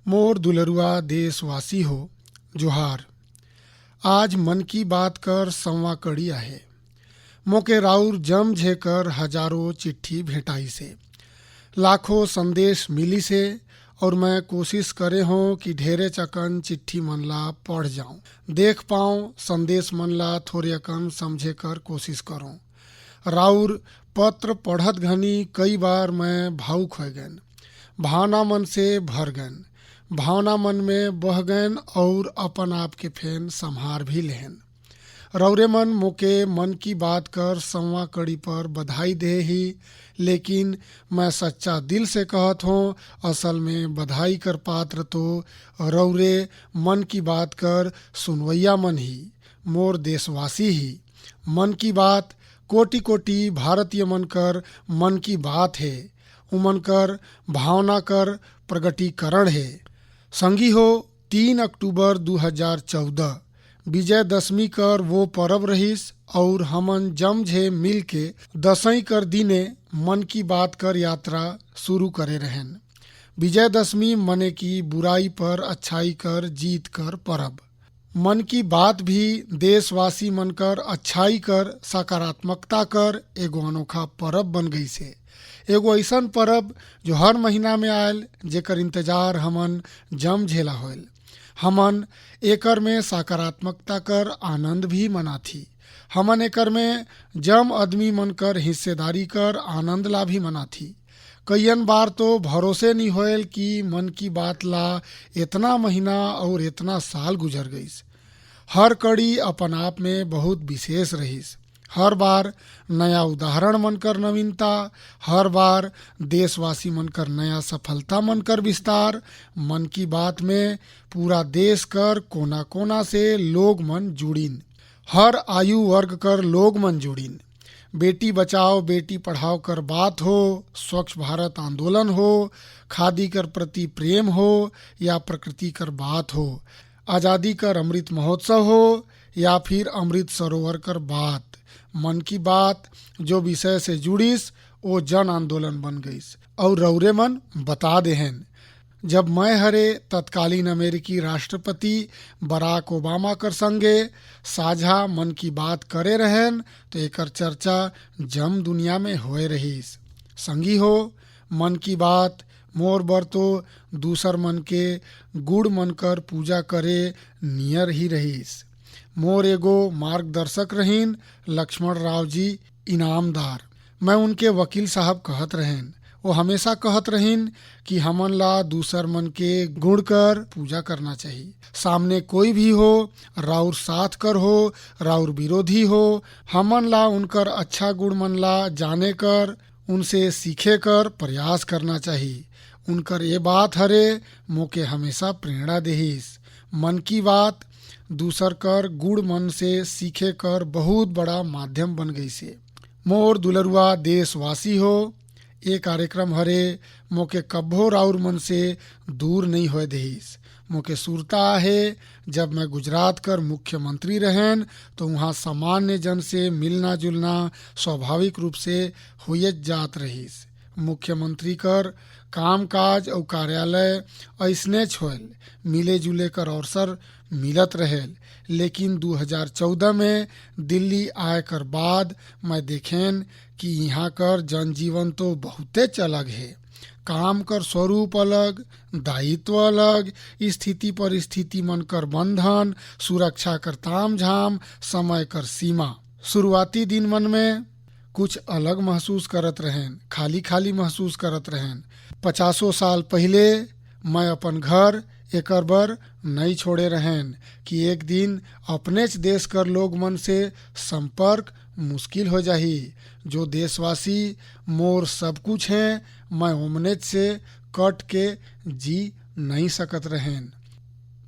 मोर दुलरुआ देशवासी हो जोहार। आज मन की बात कर संवा कड़ी आहे। मोके राउर जम झेकर हजारों चिट्ठी भेटाई से, लाखों संदेश मिली से, और मैं कोशिश करे हूँ कि ढेरे चकन चिट्ठी मन ला पढ़ जाऊँ, देख पाऊँ, संदेश मन ला थोड़े अकन समझे कर कोशिश करूँ। राउर पत्र पढ़त घनी कई बार मैं भावुक हो गन, भावना मन से भर गन, भावना मन में बह गन और अपन आप के फेन संहार भी लेहन। रौरे मन मोके मन की बात कर संवा कड़ी पर बधाई दे ही, लेकिन मैं सच्चा दिल से कहत हूँ, असल में बधाई कर पात्र तो रौरे मन की बात कर सुनवैया मन ही, मोर देशवासी ही। मन की बात कोटि कोटि भारतीय मन कर मन की बात है, उमन कर भावना कर प्रगटीकरण है। संगी हो 3 अक्टूबर 2014 विजयदशमी कर वो पर्व रहीस और हमन जमझे मिल के दसई कर दिने मन की बात कर यात्रा शुरू करे रहन। विजयदशमी मने की बुराई पर अच्छाई कर जीत कर पर्व। मन की बात भी देशवासी मन कर अच्छाई कर सकारात्मकता कर एगो अनोखा पर्व बन गई से। एगो ऐसन पर्व जो हर महीना में आयल, जेकर इंतजार हमन जम झेला होल। हमन एकर में सकारात्मकता कर आनंद भी मनाथी। हमन एकर में जम आदमी मन कर हिस्सेदारी कर आनंद ला भी मनाथी। कईयन बार तो भरोसे नहीं होयल कि मन की बात ला इतना महीना और इतना साल गुजर गईस। हर कड़ी अपन आप में बहुत विशेष रहीस। हर बार नया उदाहरण मन कर नवीनता, हर बार देशवासी मन कर नया सफलता मन कर विस्तार। मन की बात में पूरा देश कर कोना कोना से लोग मन जुड़ीन, हर आयु वर्ग कर लोग मन जुड़ीन। बेटी बचाओ बेटी पढ़ाओ कर बात हो, स्वच्छ भारत आंदोलन हो, खादी कर प्रति प्रेम हो या प्रकृति कर बात हो, आज़ादी कर अमृत महोत्सव हो या फिर अमृत सरोवर कर बात। मन की बात जो विषय से जुड़ीस वो जन आंदोलन बन गईस और रौरे मन बता देहन। जब मैं हरे तत्कालीन अमेरिकी राष्ट्रपति बराक ओबामा कर संगे साझा मन की बात करे रहन तो एकर चर्चा जम दुनिया में होए रहीस। संगी हो, मन की बात मोर बर तो दूसर मन के गुड़ मन कर पूजा करे नियर ही रहीस। मोर एगो मार्गदर्शक रहीन लक्ष्मण राव जी इनामदार। मैं उनके वकील साहब कहत रहेन। वो हमेशा कहत रहीन कि हमन ला दूसर मन के गुण कर पूजा करना चाहिए। सामने कोई भी हो, राउर साथ कर हो, राउर विरोधी हो, हमन ला उनकर अच्छा गुण मन ला जाने कर, उनसे सीखे कर प्रयास करना चाहिए। उनकर ये बात हरे मोके हमेशा प्रेरणा देहिस। मन की बात दूसर कर गुण मन से सीखे कर बहुत बड़ा माध्यम बन गई से। मोर दुलरुआ देशवासी हो, ये कार्यक्रम हरे मोके कब्बो राउर मन से दूर नहीं होए देहिस। मोके सुरता है जब मैं गुजरात कर मुख्यमंत्री रहन तो वहाँ सामान्य जन से मिलना जुलना स्वाभाविक रूप से होयत जात रहीस। मुख्यमंत्री कर काम काज और कार्यालय ऐसने छोल मिले जुले कर अवसर मिलत रहेल। लेकिन 2014 में दिल्ली आए कर बाद मैं देखें कि यहाँ कर जनजीवन तो बहुते अलग है। काम कर स्वरूप अलग, दायित्व अलग, स्थिति परिस्थिति मन कर बंधन, सुरक्षा कर ताम झाम, समय कर सीमा। शुरुआती दिन मन में कुछ अलग महसूस करत रहें, खाली खाली महसूस करत रहें। 50 साल पहले मैं अपन घर एकर बर नहीं छोड़े रहें कि एक दिन अपनेच देश कर लोग मन से संपर्क मुश्किल हो जाही। जो देशवासी मोर सब कुछ हैं, मैं ओमनेच से कट के जी नहीं सकत रहें।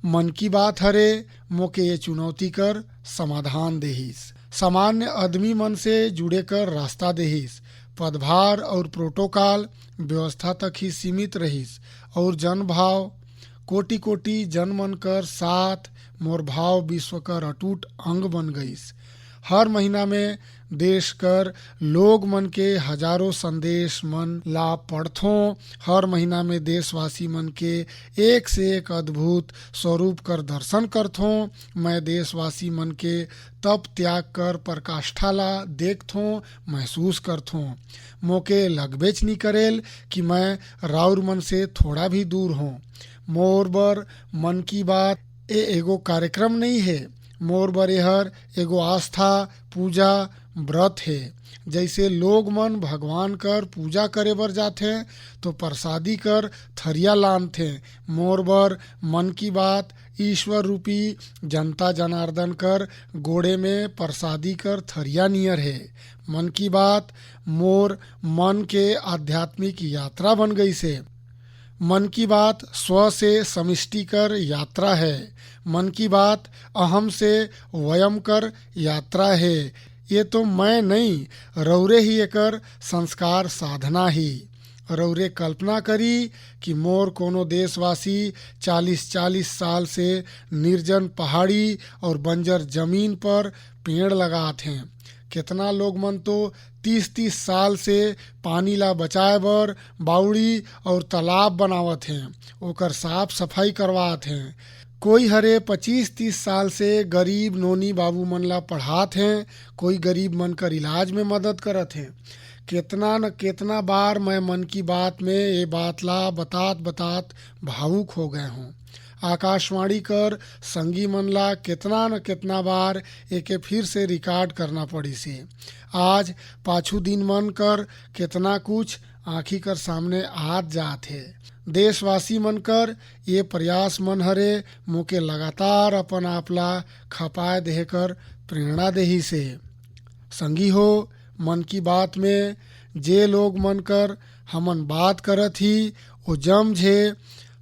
मन की बात हरे मोके ये चुनौती कर समाधान देहिस। सामान्य आदमी मन से जुड़े कर रास्ता देहिस। पदभार और प्रोटोकॉल व्यवस्था तक ही सीमित रहीस और जनभाव कोटि कोटि जन मन कर साथ मोर भाव विश्व कर अटूट अंग बन गईस। हर महीना में देश कर लोग मन के हजारों संदेश मन ला पढ़थों। हर महीना में देशवासी मन के एक से एक अद्भुत स्वरूप कर दर्शन करथों। मैं देशवासी मन के तप त्याग कर प्रकाष्ठा ला देखथों, महसूस करथों। मोके लगबेच नहीं करेल कि मैं राउर मन से थोड़ा भी दूर हूँ। मोर बर मन की बात एगो कार्यक्रम नहीं है। मोर बर एहर एगो आस्था, पूजा, व्रत है। जैसे लोग मन भगवान कर पूजा करे बर जाथे तो प्रसादी कर थरिया लानथे, मोर बर मन की बात ईश्वर रूपी जनता जनार्दन कर गोड़े में प्रसादी कर थरिया नियर है। मन की बात मोर मन के आध्यात्मिक यात्रा बन गई से। मन की बात स्व से समष्टि कर यात्रा है। मन की बात अहम से वयम कर यात्रा है। ये तो मैं नहीं, रौरे ही एकर संस्कार साधना ही। रौरे कल्पना करी कि मोर कोनो देशवासी 40-40 साल से निर्जन पहाड़ी और बंजर जमीन पर पेड़ लगात हैं। कितना लोग मन तो 30-30 साल से पानी ला बचाए बर बावड़ी और तालाब बनावत हैं, ओकर साफ सफाई करवात हैं। कोई हरे 25-30 साल से गरीब नोनी बाबू मन ला पढ़ात हैं, कोई गरीब मन कर इलाज में मदद करत हैं। कितना न कितना बार मैं मन की बात में ये बात ला बतात बतात भावुक हो गए हूँ। आकाशवाणी कर संगी मन ला कितना न कितना बार एके फिर से रिकॉर्ड करना पड़ी से। आज पाछू दिन मन कर कितना कुछ आँखी कर सामने आत जात है। देशवासी मन कर ये प्रयास मन हरे मोके लगातार अपन आपला खपाए देकर प्रेरणा देही से। संगी हो, मन की बात में जे लोग मन कर हमन बात करत ही वो जमझे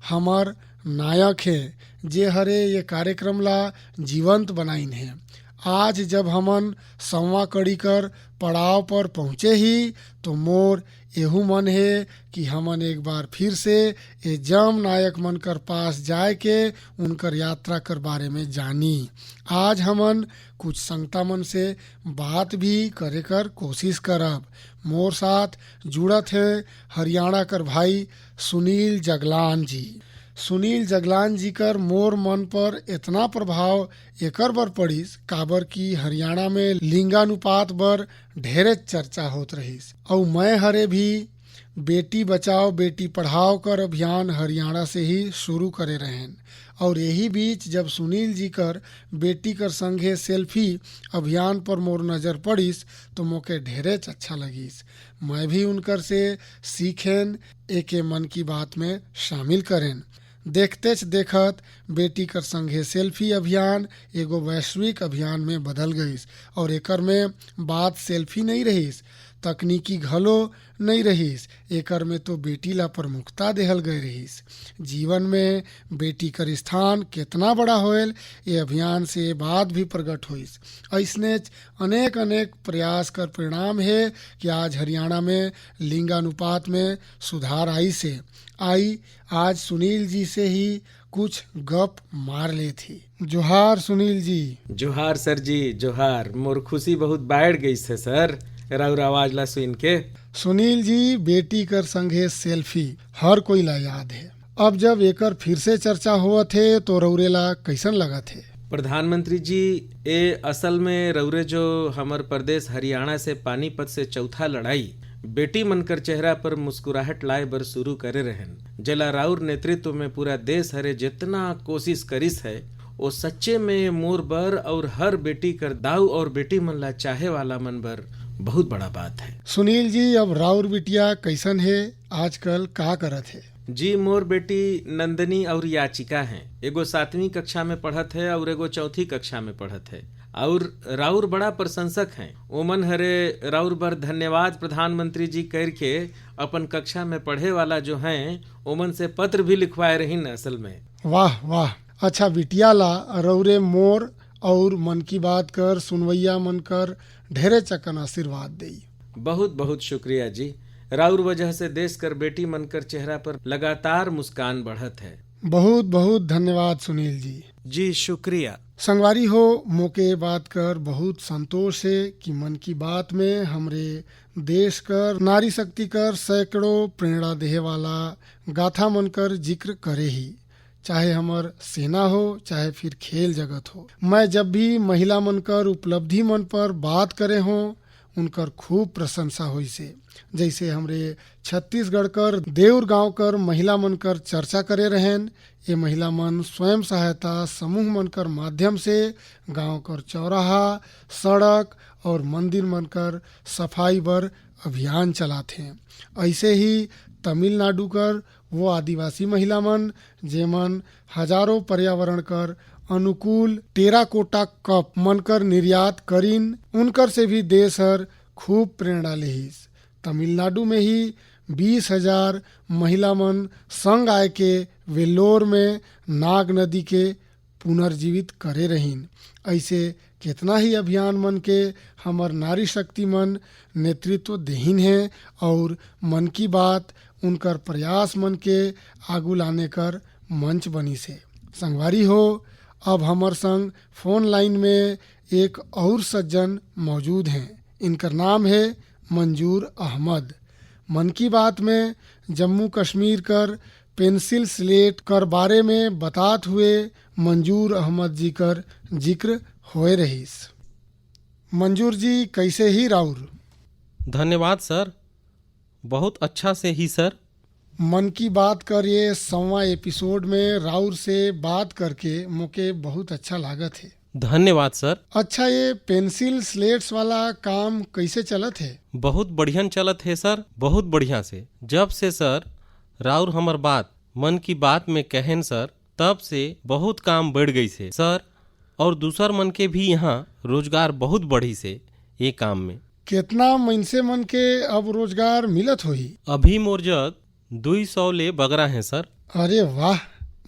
हमर नायक है, जे हरे ये कार्यक्रम ला जीवंत बनाइन है। आज जब हमन संवा कड़ी कर पड़ाव पर पहुँचे ही तो मोर एहू मन है कि हमन एक बार फिर से ये जम नायक मन कर पास जाए के उनकर यात्रा कर बारे में जानी। आज हमन कुछ संगता मन से बात भी करे कर कोशिश करब। मोर साथ जुड़त है हरियाणा कर भाई सुनील जगलान जी। सुनील जगलान जी कर मोर मन पर इतना प्रभाव एकर बर पड़िस काबर की हरियाणा में लिंगानुपात बर ढेरे चर्चा होत रहिस। और मैं हरे भी बेटी बचाओ बेटी पढ़ाओ कर अभियान हरियाणा से ही शुरू करे रहेन। और यही बीच जब सुनील जी कर बेटी कर संगे सेल्फी अभियान पर मोर नज़र पड़िस तो मोके ढेरे अच्छा लगिस। मैं भी उनकर से सीखेन, एके मन की बात में शामिल करें। देखतेच देखत बेटी कर संगे सेल्फी अभियान एगो वैश्विक अभियान में बदल गईस। और एकर में बात सेल्फी नहीं रहीस, तकनीकी घलो नहीं रहीस, एकर में तो बेटी ला प्रमुखता देहल गए रहीस। जीवन में बेटी कर स्थान कितना बड़ा होयल ये अभियान से बात भी प्रकट होइस। ऐसने अनेक अनेक प्रयास कर परिणाम है कि आज हरियाणा में लिंगानुपात में सुधार आई से। आज सुनील जी से ही कुछ गप मार ले थी। जोहार सुनील जी। जोहार सर जी, जोहार। मोर खुशी बहुत बढ़ गई है सर राउर आवाज ला सुन के। सुनील जी, बेटी कर संगे सेल्फी हर कोई ला याद है। अब जब एकर फिर से चर्चा हुआ थे तो रौरे ला कैसन लगा थे? प्रधानमंत्री जी, ए असल में रौरे जो हमर प्रदेश हरियाणा से पानीपत से चौथा लड़ाई बेटी मनकर चेहरा पर मुस्कुराहट लाए बर शुरू करे रहन, जला राउर नेतृत्व में पूरा देश हरे जितना कोशिश करिस है वो सच्चे में मोर बर और हर बेटी कर दाऊ और बेटी मन ला चाहे वाला मन बर बहुत बड़ा बात है। सुनील जी, अब राउर बिटिया कैसन है, आजकल का करत है? जी, मोर बेटी नंदनी और याचिका हैं। एगो 7वीं कक्षा में पढ़त है और एगो 4थी कक्षा में पढ़त है। और राउर बड़ा प्रशंसक हैं। ओमन हरे राउर बर धन्यवाद प्रधानमंत्री जी करके अपन कक्षा में पढ़े वाला जो हैं ओमन से पत्र भी लिखवाए रही न असल में। वाह वाह। अच्छा बिटिया ला रौरे मोर और मन की बात कर सुनवैया मन कर ढेरे चकन आशीर्वाद देई। बहुत बहुत शुक्रिया जी। राउर वजह से देश कर बेटी मनकर चेहरा पर लगातार मुस्कान बढ़त है। बहुत बहुत धन्यवाद सुनील जी। जी शुक्रिया। संगवारी हो, मोके बात कर बहुत संतोष है कि मन की बात में हमरे देश कर नारी शक्ति कर सैकड़ों प्रेरणा देहे वाला गाथा मन कर जिक्र करे ही, चाहे हमर सेना हो चाहे फिर खेल जगत हो। मैं जब भी महिला मन कर उपलब्धि मन पर बात करे हो उनकर खूब प्रशंसा हुई से। जैसे हमरे छत्तीसगढ़ कर देउर गांव कर महिला मन कर चर्चा करे रहेन। ये महिला मन स्वयं सहायता समूह मन कर माध्यम से गांव कर चौराहा, सड़क और मंदिर मन कर सफाई बर अभियान चलाते हैं। ऐसे ही तमिलनाडु कर वो आदिवासी महिला मन जेमन हजारों पर्यावरण कर अनुकूल टेराकोटा कप मन कर निर्यात करीन, उनकर से भी देश हर खूब प्रेरणा लेहिस। तमिलनाडु में ही 20,000 महिला मन संग आए के वेल्लोर में नाग नदी के पुनर्जीवित करे रहीन। ऐसे कितना ही अभियान मन के हमर नारी शक्ति मन नेतृत्व देहीन है और मन की बात उनकर प्रयास मन के आगू लाने कर मंच बनी से। संगवारी हो, अब हमर संग फोन लाइन में एक और सज्जन मौजूद हैं। इनकर नाम है मंजूर अहमद। मन की बात में जम्मू कश्मीर कर पेंसिल स्लेट कर बारे में बतात हुए मंजूर अहमद जी कर जिक्र होए रहीस। मंजूर जी, कैसे ही राउर? धन्यवाद सर, बहुत अच्छा से ही सर। मन की बात कर ये 100वां एपिसोड में राउर से बात करके मुके बहुत अच्छा लागत है। धन्यवाद सर। अच्छा, ये पेंसिल स्लेट्स वाला काम कैसे चलत है? बहुत बढ़िया चलत है सर, बहुत बढ़िया से। जब से सर राउर हमर बात मन की बात में कहन सर, तब से बहुत काम बढ़ गई से सर, और दूसर मन के भी यहाँ रोजगार बहुत बढ़ी से ये काम में। कितना मनसे मन के अब रोजगार मिलत होही? अभी मोर जग 200 ले बगरा है सर। अरे वाह,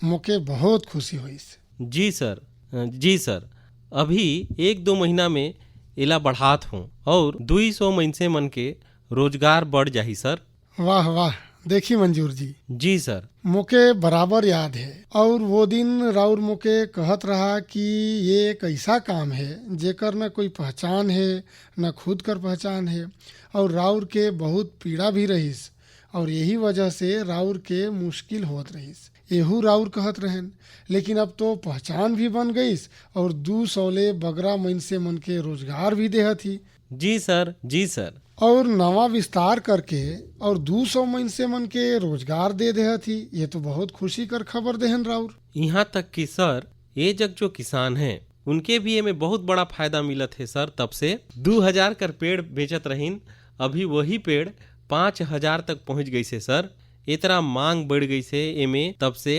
मुके बहुत खुशी हुई। जी सर, जी सर। अभी 1-2 महीना में इला बढ़ात हूँ और 200 मनसे मन के रोजगार बढ़ जाही सर। वाह वाह, देखी मंजूर जी। जी सर। मुके बराबर याद है, और वो दिन राउर मुके कहत रहा कि ये एक ऐसा काम है जेकर न कोई पहचान है न खुद कर पहचान है, और राउर के बहुत पीड़ा भी रहीस, और यही वजह से राउर के मुश्किल होत रहीस। एहू राउर कहत रहन, लेकिन अब तो पहचान भी बन गईस और 200 ले बगरा मनसे मन के रोजगार भी देहत ही। जी सर, जी सर। और नवा विस्तार करके और 200 मनसे मन के रोजगार दे देहत ही। ये तो बहुत खुशी कर खबर देहन राउर। यहाँ तक कि सर ये जग जो किसान हैं उनके भी ये में बहुत बड़ा फायदा मिलत है सर। तब से 2000 कर पेड़ बेचत रहीन, अभी वही पेड़ 5000 तक पहुँच गई से सर। इतना मांग बढ़ गई से एमे तब से,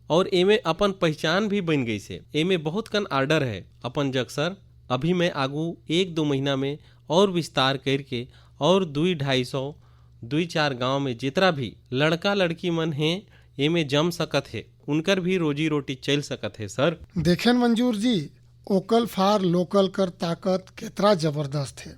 और एमे अपन पहचान भी बन गई से। एमे बहुत कन आर्डर है अपन जग सर। अभी मैं आगू 1-2 महीना में और विस्तार करके और 200-250 2-4 गांव में जितना भी लड़का लड़की मन हैं एमे जम सकत है, उनकर भी रोजी रोटी चल सकत है सर। देखें मंजूर जी, ओकल फार लोकल कर ताकत कितना जबरदस्त है।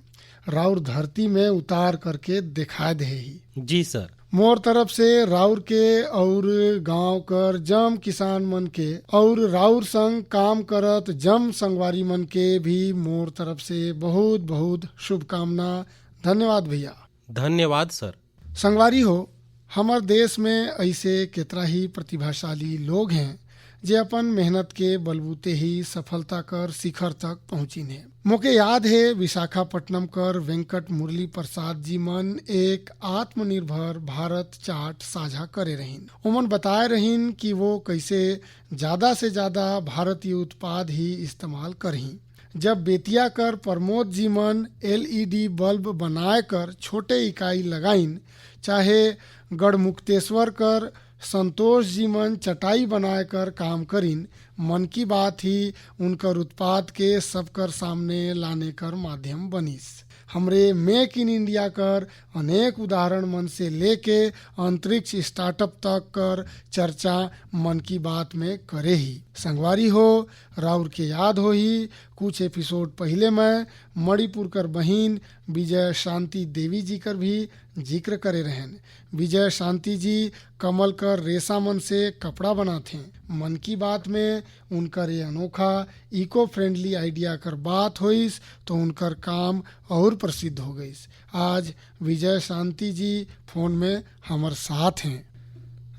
राउर धरती में उतार करके दिखा दे ही। जी सर। मोर तरफ से राउर के और गांव कर जम किसान मन के और राउर संग काम करत जम संगवारी मन के भी मोर तरफ से बहुत बहुत शुभकामना। धन्यवाद भैया। धन्यवाद सर। संगवारी हो, हमार देश में ऐसे कितना ही प्रतिभाशाली लोग हैं जे अपन मेहनत के बलबूते ही सफलता कर शिखर तक पहुंची ने। मुझे याद है विशाखापट्टनम कर वेंकट मुरली प्रसाद जी मन एक आत्मनिर्भर भारत चार्ट साझा करे रहीन। उमन बताए रहीन कि वो कैसे ज्यादा से ज्यादा भारतीय उत्पाद ही इस्तेमाल करही। जब बेतिया कर प्रमोद जी मन LED बल्ब बनाए कर छोटे इकाई लगाइन, चाहे गढ़मुक्तेश्वर कर संतोष जी मन चटाई बनाए कर काम करीन, मन की बात ही उनकर उत्पाद के सबकर सामने लाने कर माध्यम बनीस। हमरे मेक इन इंडिया कर अनेक उदाहरण मन से लेके अंतरिक्ष स्टार्टअप तक कर चर्चा मन की बात में करे ही। संगवारी हो, राउर के याद हो ही कुछ एपिसोड पहले मैं मणिपुर कर बहिन विजय शांति देवी जी कर भी जिक्र करे रहन। विजय शांति जी कमल कर रेशा मन से कपड़ा बनाथे। मन की बात में उनकर ये अनोखा इको फ्रेंडली आइडिया कर बात होइस तो उनकर काम और प्रसिद्ध हो गईस। आज विजय शांति जी फोन में हमार साथ हैं।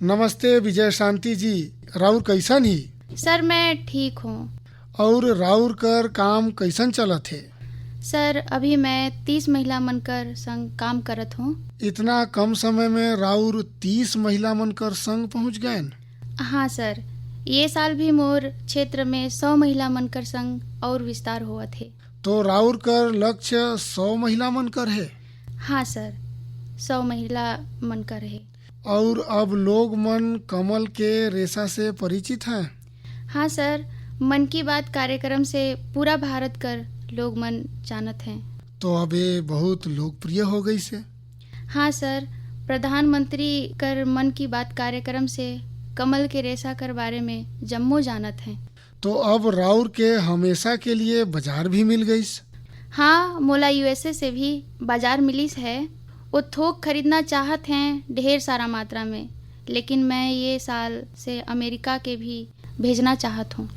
नमस्ते विजय शांति जी, राउर कैसन ही? सर मैं ठीक हूँ। और राउर कर काम कैसन चलत है? सर अभी मैं 30 महिला मनकर संग काम करत हूँ। इतना कम समय में राउर 30 महिला मनकर संग पहुँच गए? हाँ सर, ये साल भी मोर क्षेत्र में 100 महिला मनकर संग और विस्तार हुआ थे। तो राउर कर लक्ष्य 100 महिला मनकर है? हाँ सर, 100 महिला मनकर है। और अब लोग मन कमल के रेशा से परिचित हैं? हाँ सर, मन की बात कार्यक्रम से पूरा भारत कर लोग मन जानत हैं। तो अब ये बहुत लोकप्रिय हो गई से? हाँ सर, प्रधानमंत्री कर मन की बात कार्यक्रम से कमल के रेशा कर बारे में जम्मो जानत हैं। तो अब राउर के हमेशा के लिए बाजार भी मिल गई? हाँ, मोला यूएसए से भी बाजार मिलिस है। वो थोक खरीदना चाहत हैं ढेर सारा मात्रा में, लेकिन मैं ये साल से अमेरिका के भी भेजना चाहत हूँ।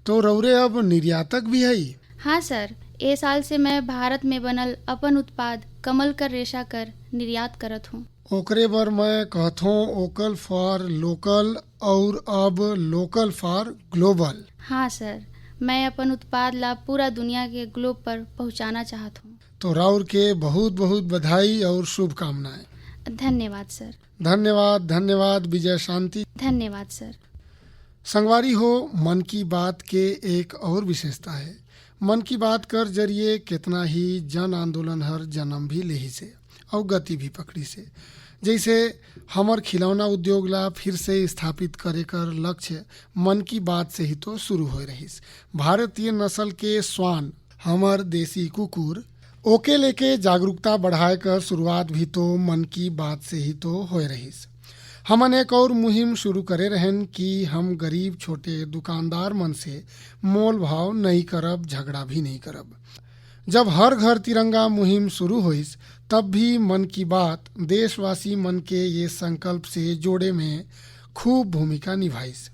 तो रउरे अब निर्यातक भी है? हाँ सर, ये साल से मैं भारत में बनल अपन उत्पाद कमल कर रेशा कर निर्यात करत हूँ। ओकरे बर मैं कहथों वोकल फॉर लोकल और अब लोकल फॉर ग्लोबल। हाँ सर, मैं अपन उत्पाद ला पूरा दुनिया के ग्लोब पर पहुँचाना चाहत हूँ। तो राउर के बहुत बहुत बधाई और शुभकामनाएं। धन्यवाद सर। धन्यवाद धन्यवाद विजय शांति। धन्यवाद सर। संगवारी हो, मन की बात के एक और विशेषता है। मन की बात कर जरिए कितना ही जन आंदोलन हर जन्म भी लेही से और गति भी पकड़ी से। जैसे हमर खिलौना उद्योग ला फिर से स्थापित करे कर लक्ष्य मन की बात से ही तो शुरू हो रहीस। भारतीय नस्ल के स्वान, हमर देसी कुकुर, ओके लेके जागरूकता बढ़ाए कर शुरुआत भी तो मन की बात से ही तो हो रहीस। हमन एक और मुहिम शुरू करे रहन कि हम गरीब छोटे दुकानदार मन से मोल भाव नहीं करब, झगड़ा भी नहीं करब। जब हर घर तिरंगा मुहिम शुरू हुईस तब भी मन की बात देशवासी मन के ये संकल्प से जोड़े में खूब भूमिका निभाइस।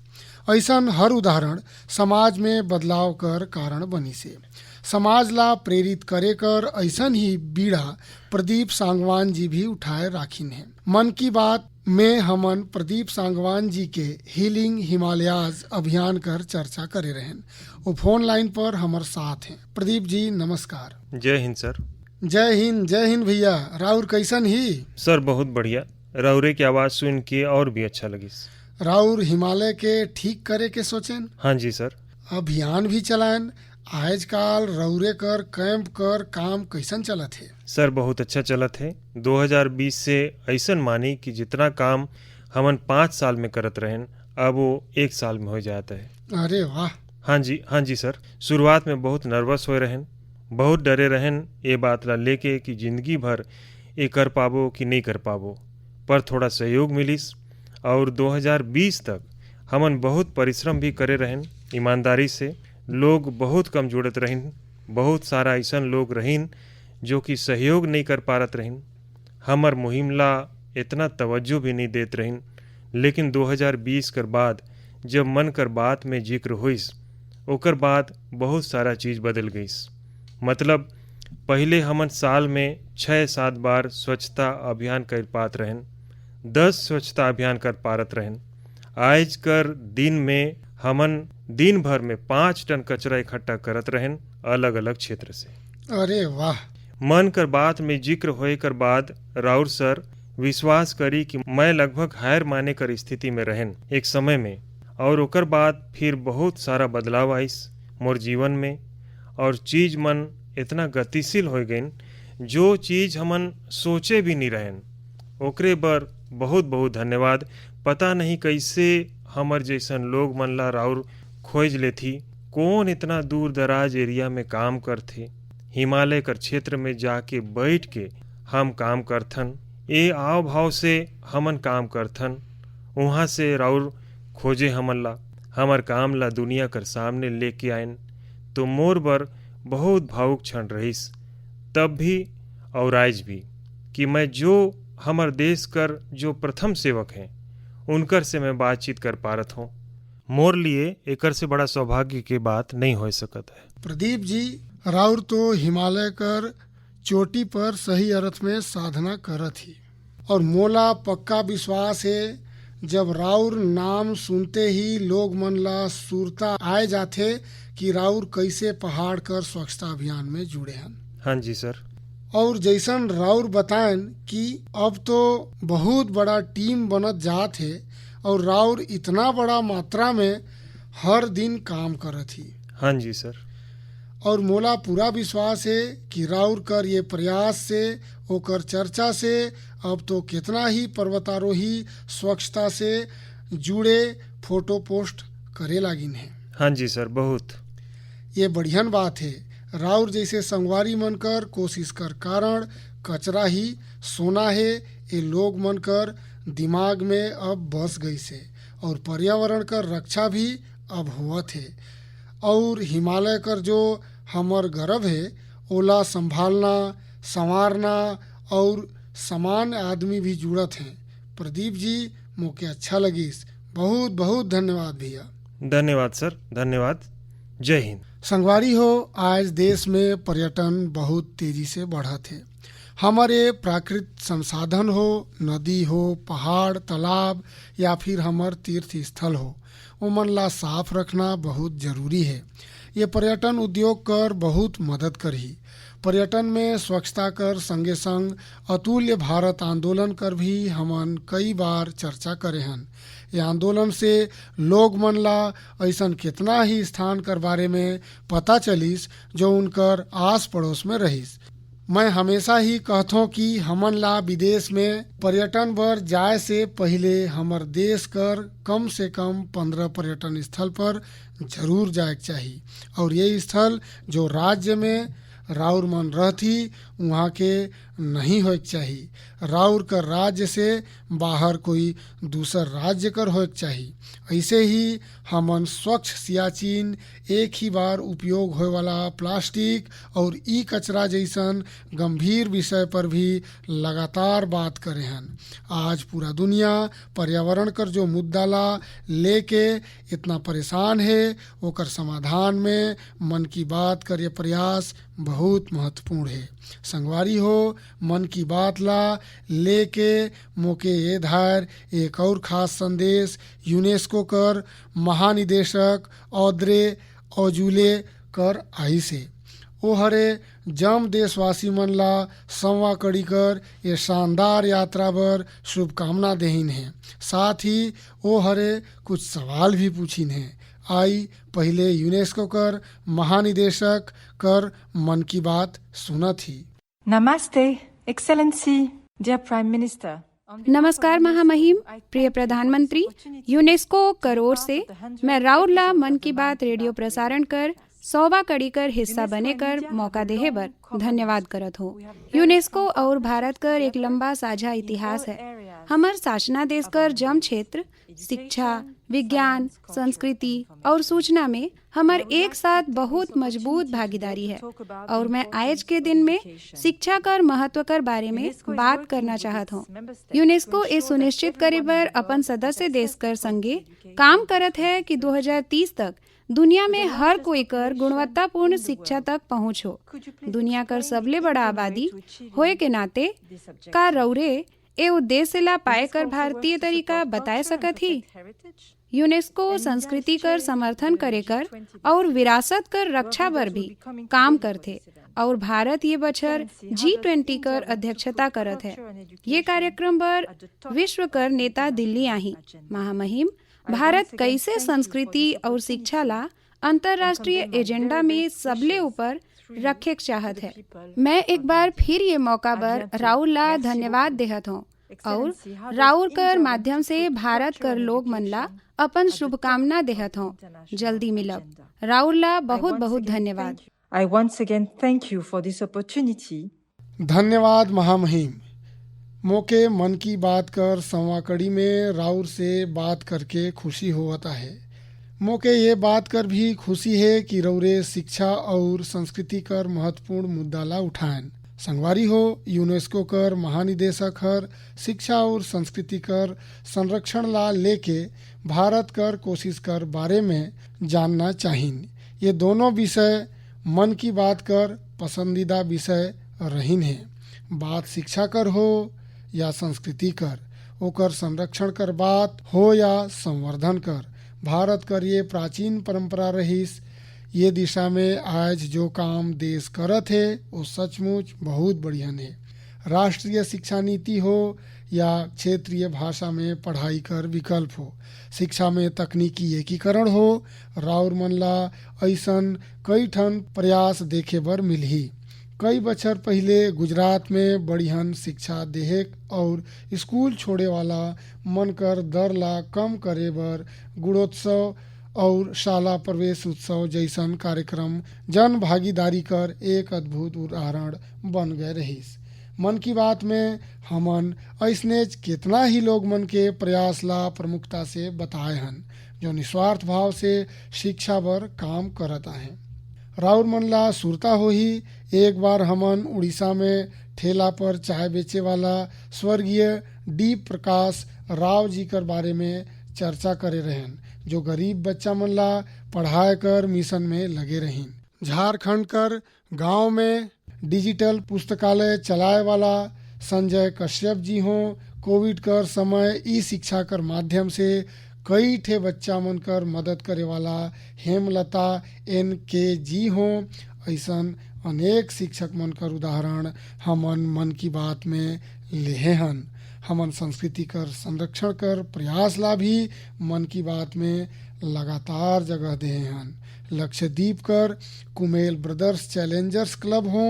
ऐसन हर उदाहरण समाज में बदलाव कर कारण बनी से। समाज ला प्रेरित करे कर ऐसन ही बीड़ा प्रदीप सांगवान जी भी उठाए राखिन है। मन की बात में हमन प्रदीप सांगवान जी के हीलिंग हिमालयाज अभियान कर चर्चा करे रहन। वो फोन लाइन पर हमार साथ हैं। प्रदीप जी नमस्कार। जय हिंद सर। जय हिंद भैया। राउर कैसन ही? सर बहुत बढ़िया, राउरे की आवाज़ सुन के और भी अच्छा लगी। राउर हिमालय के ठीक करे के सोचेन? हाँ जी सर। अभियान भी चलाएन। आजकल रउरे कर कैंप कर काम कैसन चलत है? सर बहुत अच्छा चलत है। 2020 से ऐसन मानी कि जितना काम हमन 5 साल में करत रहन अब वो 1 साल में हो जाता है। अरे वाह। हाँ जी सर। शुरुआत में बहुत नर्वस हो रहन, बहुत डरे रहन ये बात ला लेके कि जिंदगी भर ये कर पाबो कि नहीं कर पाबो, पर थोड़ा सहयोग मिलिस और 2020 तक हमन बहुत परिश्रम भी करे रहन ईमानदारी से। लोग बहुत कम जुड़त रहिन, बहुत सारा ऐसा लोग रहिन जो कि सहयोग नहीं कर पारत रहिन, हमर मुहिम ला इतना तवज्जो भी नहीं देत रहिन। लेकिन 2020 कर बाद जब मन कर बात में जिक्र होइस ओकर बाद बहुत सारा चीज़ बदल गईस। मतलब पहले हमन साल में 6-7 बार स्वच्छता अभियान कर पात रहन, 10 स्वच्छता अभियान कर पारत रहन। आज कर दिन में हमन दिन भर में 5 टन कचरा इकट्ठा करत रहन अलग अलग क्षेत्र से। अरे वाह। मन कर बात में जिक्र होए कर बाद राउर सर विश्वास करी कि मैं लगभग हार माने कर स्थिति में रहन एक समय में, और ओकर बाद फिर बहुत सारा बदलाव आइस मोर जीवन में और चीज मन इतना गतिशील हो गइन जो चीज हमन सोचे भी नहीं रहन। ओकरे बर बहुत बहुत धन्यवाद। पता नहीं कैसे हमर जैसन लोग मन ला राउर खोज लेथी, कौन इतना दूर दराज एरिया में काम करथे, हिमालय कर क्षेत्र में जाके बैठ के हम काम करथन, ए आव भाव से हमन काम करथन। वहाँ से राउर खोजे हमन ला, हमर काम ला दुनिया कर सामने लेके आयन। तो मोर बर बहुत भावुक क्षण रहीस तब भी और आज भी कि मैं जो हमर देश कर जो प्रथम सेवक हैं उनकर से मैं बातचीत कर पारत हूँ। मोर लिए एकर से बड़ा सौभाग्य की बात नहीं हो सकत है। प्रदीप जी, राउर तो हिमालय कर चोटी पर सही अर्थ में साधना करत ही, और मोला पक्का विश्वास है जब राउर नाम सुनते ही लोग मन ला सुरता आए जाथे कि राउर कैसे पहाड़ कर स्वच्छता अभियान में जुड़े हैं। हाँ जी सर। और जैसन राउर बताएं कि अब तो बहुत बड़ा टीम बनत जात है और राउर इतना बड़ा मात्रा में हर दिन काम करत ही। हाँ जी सर। और मोला पूरा विश्वास है कि राउर कर ये प्रयास से ओकर चर्चा से अब तो कितना ही पर्वतारोही स्वच्छता से जुड़े फोटो पोस्ट करे लागिन है। हाँ जी सर, बहुत। ये बढ़ियन बात है। राउर जैसे संगवारी मन कर कोशिश कर कारण कचरा ही सोना है, ये लोग मन कर दिमाग में अब बस गई से, और पर्यावरण कर रक्षा भी अब होवत है। और हिमालय कर जो हमर गर्व है ओला संभालना संवारना और समान आदमी भी जुड़त हैं। प्रदीप जी, मोके अच्छा लगिस। बहुत बहुत धन्यवाद भैया। धन्यवाद सर, धन्यवाद। जय हिंद। संगवारी हो, आज देश में पर्यटन बहुत तेजी से बढ़त है। हमारे प्राकृतिक संसाधन हो, नदी हो, पहाड़ तालाब या फिर हमार तीर्थ स्थल हो, ओमन ला साफ रखना बहुत जरूरी है। ये पर्यटन उद्योग कर बहुत मदद करही। पर्यटन में स्वच्छता कर संगे संग अतुल्य भारत आंदोलन कर भी हमन कई बार चर्चा करे हन। ये आंदोलन से लोग मन ला ऐसन कितना ही स्थान कर बारे में पता चलिस जो उनकर आस पड़ोस में रहिस। मैं हमेशा ही कहथों कि हमन ला विदेश में पर्यटन बर जाए से पहले हमर देश कर कम से कम 15 पर्यटन स्थल पर जरूर जाए चाहिए, और ये स्थल जो राज्य में राउर मन रहती वहाँ के नहीं होए चाहिए। राउर कर राज्य से बाहर कोई दूसर राज्य कर होए चाहिए। ऐसे ही हमन स्वच्छ सियाचिन, एक ही बार उपयोग होए वाला प्लास्टिक और ई कचरा जैसन गंभीर विषय पर भी लगातार बात करे हन। आज पूरा दुनिया पर्यावरण कर जो मुद्दा ला लेके इतना परेशान है, ओकर समाधान में मन की बात कर ये प्रयास बहुत महत्वपूर्ण है। संगवारी हो, मन की बात ला लेके मोके ये धार एक और खास संदेश यूनेस्को कर महानिदेशक औद्रे औजुले कर आई से। ओ हरे जम देशवासी मन ला संवा कड़ी कर ये शानदार यात्रा बर शुभकामना देहिन है। साथ ही ओ हरे कुछ सवाल भी पूछिन है। आई पहले यूनेस्को कर महानिदेशक कर मन की बात सुनत ही। नमस्ते एक्सेलेंसी, डियर प्राइम मिनिस्टर। नमस्कार महामहिम, प्रिय प्रधानमंत्री। यूनेस्को कर ओर से मैं राउरला मन की बात रेडियो प्रसारण कर 100वां कड़ी कर हिस्सा बने कर मौका देहे बर धन्यवाद करत हो। यूनेस्को और भारत कर एक लंबा साझा इतिहास है। हमर शासना देश कर जम क्षेत्र शिक्षा, विज्ञान, संस्कृति और सूचना में हमर एक साथ बहुत मजबूत भागीदारी है, और मैं आज के दिन में शिक्षा कर महत्व कर बारे में बात करना चाहत हूँ। यूनेस्को ये सुनिश्चित करे बर अपन सदस्य देश कर संगे काम करत है कि 2030 तक दुनिया में हर कोई कर गुणवत्तापूर्ण शिक्षा तक पहुँच हो। दुनिया कर सबले बड़ा आबादी होए के नाते का रौरे ए उद्देश्य ला पाए कर भारतीय तरीका बताए सकत ही। यूनेस्को संस्कृति कर समर्थन करे कर और विरासत कर रक्षा बर भी काम करथे, और भारत ये बछर G20 कर अध्यक्षता करत है। ये कार्यक्रम बर विश्व कर नेता दिल्ली आही। महामहिम, भारत कैसे संस्कृति और शिक्षा ला अंतर्राष्ट्रीय एजेंडा में सबले ऊपर रखे चाहत है। मैं एक बार फिर ये मौका पर राउर ला धन्यवाद देहत हूँ, और राउर कर माध्यम से भारत कर लोग मन ला अपन शुभकामना देहत हूँ। जल्दी मिलब। राउर ला बहुत बहुत धन्यवाद। I once again thank you for this opportunity. धन्यवाद महामहिम। मोके मन की बात कर संवा कड़ी में राउर से बात करके खुशी होता है। मोके ये बात कर भी खुशी है कि रौरे शिक्षा और संस्कृति कर महत्वपूर्ण मुद्दा ला उठाएं। संगवारी हो यूनेस्को कर महानिदेशक हर शिक्षा और संस्कृति कर संरक्षण ला लेके भारत कर कोशिश कर बारे में जानना चाहिए। ये दोनों विषय मन की बात कर पसंदीदा विषय रहीन है। बात शिक्षा कर हो या संस्कृति कर, ओकर संरक्षण कर बात हो या संवर्धन कर, भारत कर ये प्राचीन परंपरा रहीस। ये दिशा में आज जो काम देश करत है वो सचमुच बहुत बढ़िया है। राष्ट्रीय शिक्षा नीति हो या क्षेत्रीय भाषा में पढ़ाई कर विकल्प हो, शिक्षा में तकनीकी एकीकरण हो, राउर मन ला ऐसन कई ठन प्रयास देखे बर मिलही। कई बछर पहले गुजरात में बढ़ियन शिक्षा देहे और स्कूल छोड़े वाला मन कर दर ला कम करे बर गुणोत्सव और शाला प्रवेश उत्सव जैसन कार्यक्रम जन भागीदारी कर एक अद्भुत उदाहरण बन गए रहीस। मन की बात में हमन ऐसने कितना ही लोग मन के प्रयास ला प्रमुखता से बताए हन जो निस्वार्थ भाव से शिक्षा बर काम करता है। राउर मन ला सुरता हो ही एक बार हमन उड़ीसा में ठेला पर चाय बेचे वाला स्वर्गीय डी प्रकाश राव जी कर बारे में चर्चा करे रहन जो गरीब बच्चा मन ला पढ़ाए कर मिशन में लगे रहीन। झारखंड कर गांव में डिजिटल पुस्तकालय चलाए वाला संजय कश्यप जी हों, कोविड कर समय ई शिक्षा कर माध्यम से कई ठे बच्चा मन कर मदद करे वाला हेमलता NK जी हों, ऐसन अनेक शिक्षक मन कर उदाहरण हमन मन की बात में लेहे हन। हमन संस्कृति कर संरक्षण कर प्रयास ला भी मन की बात में लगातार जगह दे हन। लक्षद्वीप कर कुमेल ब्रदर्स चैलेंजर्स क्लब हो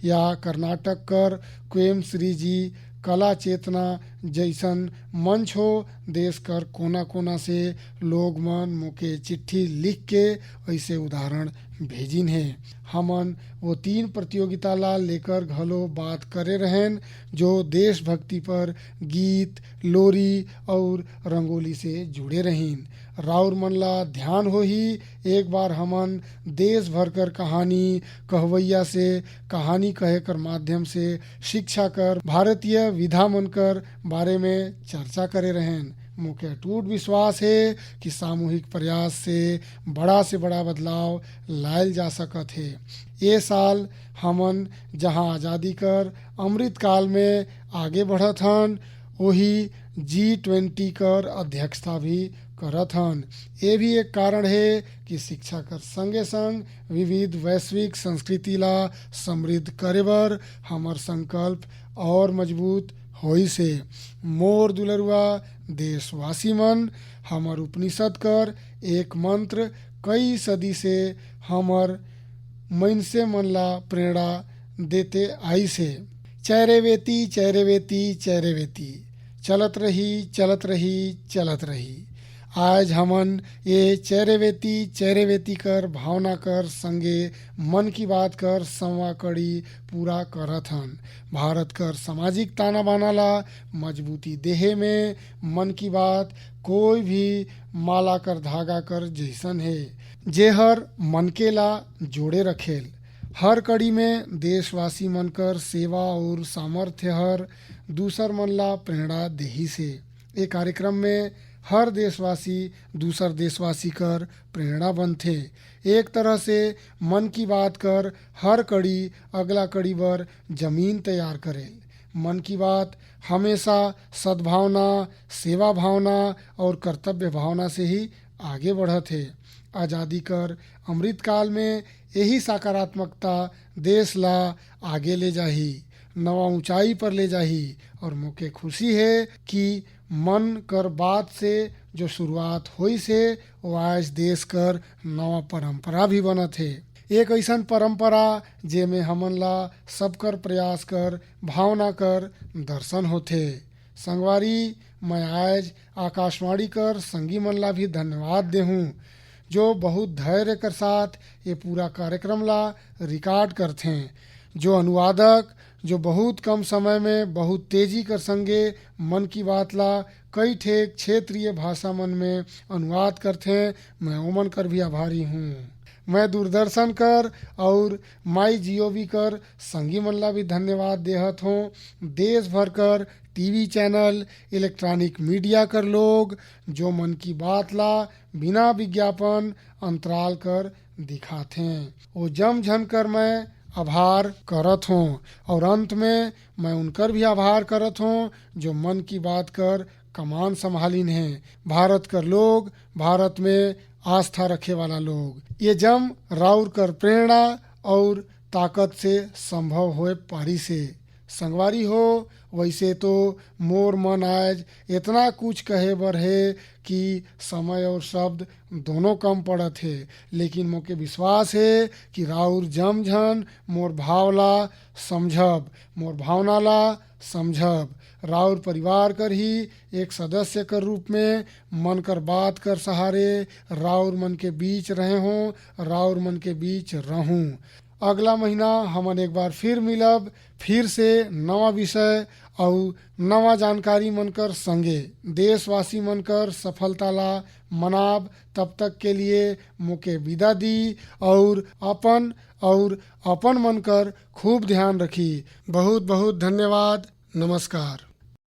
या कर्नाटक कर क्वेम श्री जी कला चेतना जैसन मंच हो, देश कर कोना कोना से लोग मन मुके चिट्ठी लिख के ऐसे उदाहरण भेजिन है। हमन वो 3 प्रतियोगिता ला लेकर घलो बात करे रहें जो देशभक्ति पर गीत, लोरी और रंगोली से जुड़े रहीन। राउर मन ला ध्यान हो ही एक बार हमन देश भर कर कहानी कहवैया से कहानी कहे कर माध्यम से शिक्षा कर भारतीय विधा मन कर बारे में चर्चा करे रहें। मुझे अटूट विश्वास है कि सामूहिक प्रयास से बड़ा बदलाव लायल जा सकत है। ये साल हमन जहां आज़ादी कर अमृत काल में आगे बढ़त हन वही G20 कर अध्यक्षता भी करत हन। ये भी एक कारण है कि शिक्षा कर संगे संग विविध वैश्विक संस्कृति ला समृद्ध करे बर हमर संकल्प और मजबूत होई से। मोर दुलरुआ देशवासी मन, हमर उपनिषद कर एक मंत्र कई सदी से हमर मनसे मन ला प्रेरणा देते आई से। चैरेवेती चैरेवेती चैरेवेती, चलत रही चलत रही चलत रही। आज हमन ये चैरेवेती कर भावना कर संगे मन की बात कर संवा कड़ी पूरा करत हन। भारत कर सामाजिक ताना बाना ला मजबूती देहे में मन की बात कोई भी माला कर धागा कर जैसन है जेहर मन के ला जोड़े रखेल। हर कड़ी में देशवासी मन कर सेवा और सामर्थ्य हर दूसर मन ला प्रेरणा देही से। ये कार्यक्रम में हर देशवासी दूसर देशवासी कर प्रेरणा बनथे। एक तरह से मन की बात कर हर कड़ी अगला कड़ी बर जमीन तैयार करेल। मन की बात हमेशा सद्भावना, सेवा भावना और कर्तव्य भावना से ही आगे बढ़त है। आज़ादी कर अमृत काल में यही सकारात्मकता देश ला आगे ले जाही, नवा ऊंचाई पर ले जाही। और मुझे खुशी है कि मन कर बात से जो शुरुआत हुई से वो आज देश कर नवा परंपरा भी बनत है। एक ऐसन परंपरा जेमे हमन ला सबकर प्रयास कर भावना कर दर्शन होथे। संगवारी, मैं आज आकाशवाणी कर संगी मन ला भी धन्यवाद देहूँ जो बहुत धैर्य कर साथ ये पूरा कार्यक्रम ला रिकॉर्ड करथे। जो अनुवादक जो बहुत कम समय में बहुत तेजी कर संगे मन की बात ला कई ठेक क्षेत्रीय भाषा मन में अनुवाद करथे, मैं ओमन कर भी आभारी हूँ। मैं दूरदर्शन कर और माई GOV कर संगी मन ला भी धन्यवाद देहत हूँ। देश भर कर टीवी चैनल, इलेक्ट्रॉनिक मीडिया कर लोग जो मन की बात ला बिना विज्ञापन अंतराल कर दिखाते हैं, वो जम झन कर मैं आभार करत हूँ। और अंत में मैं उनकर भी आभार करत हूँ जो मन की बात कर कमान संभालिन हैं। भारत कर लोग, भारत में आस्था रखे वाला लोग, ये जम राउर कर प्रेरणा और ताकत से संभव होए पारी से। संगवारी हो, वैसे तो मोर मन आज इतना कुछ कहे बर है कि समय और शब्द दोनों कम पड़त है, लेकिन मोके विश्वास है कि राउर जमझन मोर भावला समझब, मोर भावना ला समझब। राउर परिवार कर ही एक सदस्य कर रूप में मन कर बात कर सहारे राउर मन के बीच रहे हों, राउर मन के बीच रहूं। अगला महीना हमन एक बार फिर मिलब, फिर से नवा विषय और नवा जानकारी मनकर संगे देशवासी मनकर सफलता ला मनाब। तब तक के लिए मुके विदा दी और अपन मनकर खूब ध्यान रखी। बहुत बहुत धन्यवाद। नमस्कार।